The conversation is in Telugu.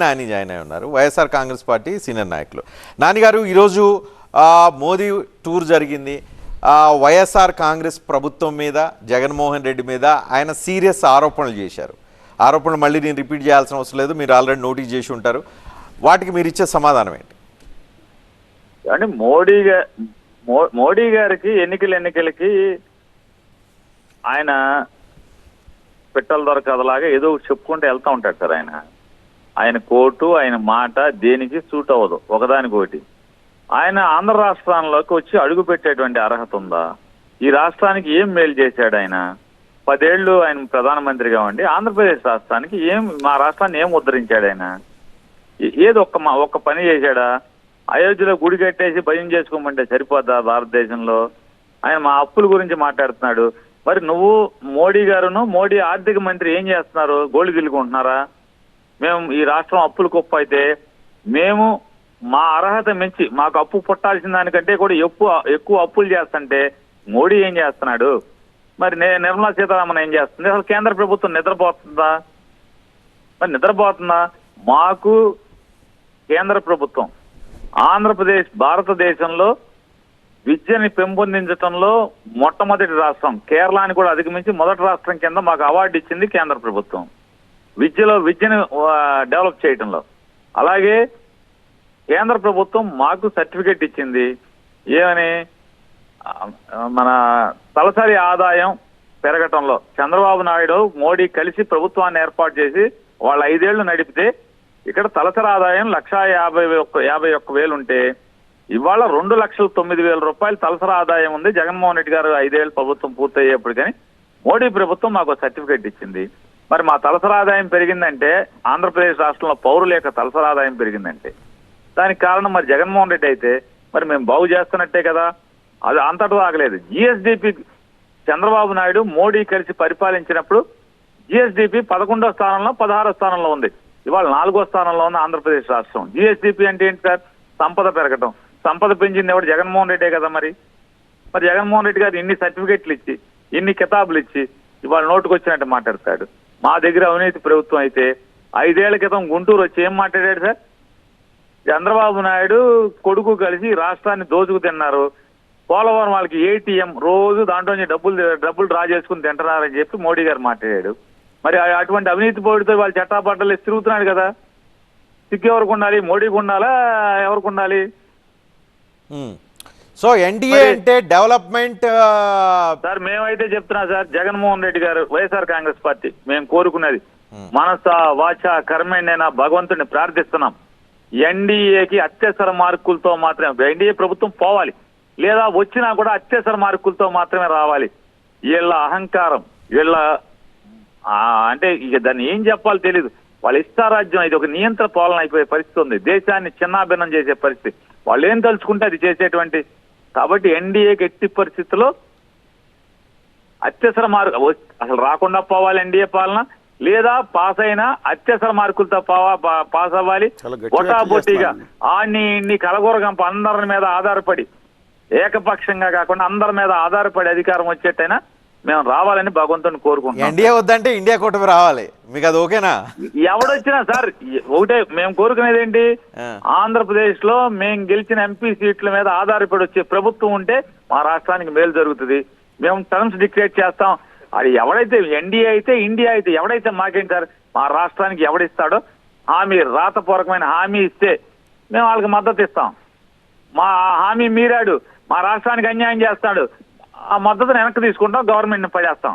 నాని జాయిన్ అయి ఉన్నారు. వైఎస్ఆర్ కాంగ్రెస్ పార్టీ సీనియర్ నాయకులు. నాని గారు, ఈరోజు మోదీ టూర్ జరిగింది. వైఎస్ఆర్ కాంగ్రెస్ ప్రభుత్వం మీద, జగన్మోహన్ రెడ్డి మీద ఆయన సీరియస్ ఆరోపణలు చేశారు. ఆరోపణలు మళ్ళీ నేను రిపీట్ చేయాల్సిన అవసరం లేదు, మీరు ఆల్రెడీ నోటీస్ చేసి ఉంటారు. వాటికి మీరు ఇచ్చే సమాధానం ఏంటి? అంటే మోడీ గారికి ఎన్నికలకి ఆయన పిట్టల దొరకదలాగా ఏదో చెప్పుకుంటూ వెళ్తూ ఉంటాడు సార్. ఆయన కోటు, ఆయన మాట దేనికి సూట్ అవ్వదు ఒకదానికొకటి. ఆయన ఆంధ్ర రాష్ట్రంలోకి వచ్చి అడుగు పెట్టేటువంటి అర్హత ఉందా? ఈ రాష్ట్రానికి ఏం మేలు చేశాడు ఆయన? 10 ఏళ్ళు ఆయన ప్రధానమంత్రిగా ఉండి ఆంధ్రప్రదేశ్ రాష్ట్రానికి మా రాష్ట్రాన్ని ఏం ఉద్ధరించాడు ఆయన? ఏదో ఒక్క పని చేశాడా? అయోధ్యలో గుడి కట్టేసి భయం చేసుకోమంటే సరిపోద్దా భారతదేశంలో? ఆయన మా అప్పుల గురించి మాట్లాడుతున్నాడు. మరి నువ్వు మోడీ గారును మోడీ ఆర్థిక మంత్రి ఏం చేస్తున్నారు? గోళ్ళు గిల్లుకుంటున్నారా? మేము ఈ రాష్ట్రం అప్పులు కుప్ప అయితే మేము మా అర్హత మించి మాకు అప్పు పుట్టాల్సిన దానికంటే కూడా ఎక్కువ అప్పులు చేస్తుంటే మోడీ ఏం చేస్తున్నాడు? మరి నిర్మలా సీతారామన్ ఏం చేస్తుంది? అసలు కేంద్ర ప్రభుత్వం నిద్రపోతుందా? మరి నిద్రపోతుందా? మాకు కేంద్ర ప్రభుత్వం ఆంధ్రప్రదేశ్ భారతదేశంలో విద్యని పెంపొందించడంలో మొట్టమొదటి రాష్ట్రం, కేరళని కూడా అధిగమించి మొదటి రాష్ట్రం కింద మాకు అవార్డు ఇచ్చింది కేంద్ర ప్రభుత్వం విద్యను డెవలప్ చేయడంలో. అలాగే కేంద్ర ప్రభుత్వం మాకు సర్టిఫికెట్ ఇచ్చింది. ఏమని? మన తలసరి ఆదాయం పెరగటంలో చంద్రబాబు నాయుడు మోడీ కలిసి ప్రభుత్వాన్ని ఏర్పాటు చేసి వాళ్ళు 5 ఏళ్లు నడిపితే ఇక్కడ తలసరి ఆదాయం 1,51,000 ఉంటే ఇవాళ 2,09,000 రూపాయలు తలసరి ఆదాయం ఉంది. జగన్మోహన్ రెడ్డి గారు 5 ఏళ్ళు ప్రభుత్వం పూర్తయ్యేప్పుడు కానీ మోడీ ప్రభుత్వం మాకు సర్టిఫికెట్ ఇచ్చింది. మరి మా తలసరి ఆదాయం పెరిగిందంటే, ఆంధ్రప్రదేశ్ రాష్ట్రంలో పౌరుల యొక్క తలసరి ఆదాయం పెరిగిందంటే దానికి కారణం మరి జగన్మోహన్ రెడ్డి అయితే మరి మేము బాగు చేస్తున్నట్టే కదా. అది అంతటా ఆగలేదు. జిఎస్డిపి చంద్రబాబు నాయుడు మోడీ కలిసి పరిపాలించినప్పుడు జిఎస్డిపి 11వ స్థానంలో 16వ స్థానంలో ఉంది. ఇవాళ 4వ స్థానంలో ఉన్న ఆంధ్రప్రదేశ్ రాష్ట్రం. జిఎస్డిపి అంటే ఏంటి సార్? సంపద పెరగటం. సంపద పెంచింది ఎవరు? జగన్మోహన్ రెడ్డే కదా. మరి జగన్మోహన్ రెడ్డి గారు ఇన్ని సర్టిఫికెట్లు ఇచ్చి, ఇన్ని కితాబులు ఇచ్చి ఇవాళ నోటుకు వచ్చినట్టు మాట్లాడతాడు. మా దగ్గర అవినీతి ప్రభుత్వం అయితే 5 ఏళ్ల క్రితం గుంటూరు వచ్చి ఏం మాట్లాడాడు సార్? చంద్రబాబు నాయుడు కొడుకు కలిసి రాష్ట్రాన్ని దోచుకు తిన్నారు. పోలవరం వాళ్ళకి ఏటీఎం రోజు దాంట్లో డబ్బులు డ్రా చేసుకుని తింటున్నారని చెప్పి మోడీ గారు మాట్లాడాడు. మరి అటువంటి అవినీతి పోటీతో వాళ్ళు చట్టాపట్టలు తిరుగుతున్నాడు కదా. సిగ్గు ఎవరికి ఉండాలి? మోడీకి ఉండాలా? ఎవరికి ఉండాలి? సో ఎన్డీఏ అంటే డెవలప్మెంట్ సార్. మేమైతే చెప్తున్నా సార్, జగన్మోహన్ రెడ్డి గారు, వైఎస్ఆర్ కాంగ్రెస్ పార్టీ మేము కోరుకున్నది మనస వాచ కర్మేణ్యేన భగవంతుడిని ప్రార్థిస్తున్నాం. ఎన్డీఏకి అత్యవసర మార్కులతో మాత్రమే ఎన్డీఏ ప్రభుత్వం పోవాలి, లేదా వచ్చినా కూడా అత్యవసర మార్కులతో మాత్రమే రావాలి. వీళ్ళ అహంకారం, వీళ్ళ అంటే ఇక దాన్ని ఏం చెప్పాలో తెలీదు. వాళ్ళ ఇష్టారాజ్యం, ఇది ఒక నియంత్రణ పాలన అయిపోయే పరిస్థితి ఉంది. దేశాన్ని చిన్నాభిన్నం చేసే పరిస్థితి. వాళ్ళు ఏం తలుచుకుంటే అది చేసేటువంటి. కాబట్టి ఎన్డీఏకి ఎట్టి పరిస్థితుల్లో అత్యవసర మార్కు అసలు రాకుండా పోవాలి ఎన్డీఏ పాలన, లేదా పాస్ అయినా అత్యవసర మార్కులతో పాస్ అవ్వాలి. బొటాబొట్టిగా ఇన్ని కలగూరగంప అందరి మీద ఆధారపడి, ఏకపక్షంగా కాకుండా అందరి మీద ఆధారపడి అధికారం వచ్చేట్టయినా మేము రావాలని భగవంతుని కోరుకుంటున్నాం. ఎన్డీఏ వద్దంటే ఇండియా కూటమి రావాలి. మీకు అది ఓకేనా? ఎవడొచ్చినా సార్ ఒకటే మేము కోరుకునేది ఏంటి? ఆంధ్రప్రదేశ్ లో మేము గెలిచిన ఎంపీ సీట్ల మీద ఆధారపడి వచ్చే ప్రభుత్వం ఉంటే మా రాష్ట్రానికి మేలు జరుగుతుంది. మేము టర్మ్స్ డిక్లేర్ చేస్తాం. అది ఎవడైతే ఎన్డీఏ అయితే ఇండియా అయితే ఎవడైతే మాకేంటి సార్? మా రాష్ట్రానికి ఎవడిస్తాడో హామీ, రాతపూర్వకమైన హామీ ఇస్తే మేము వాళ్ళకి మద్దతు ఇస్తాం. మా హామీ మీరాడు, మా రాష్ట్రానికి అన్యాయం చేస్తాడు, ఆ మద్దతును వెనక్కి తీసుకుంటాం, గవర్నమెంట్ని పడేస్తాం.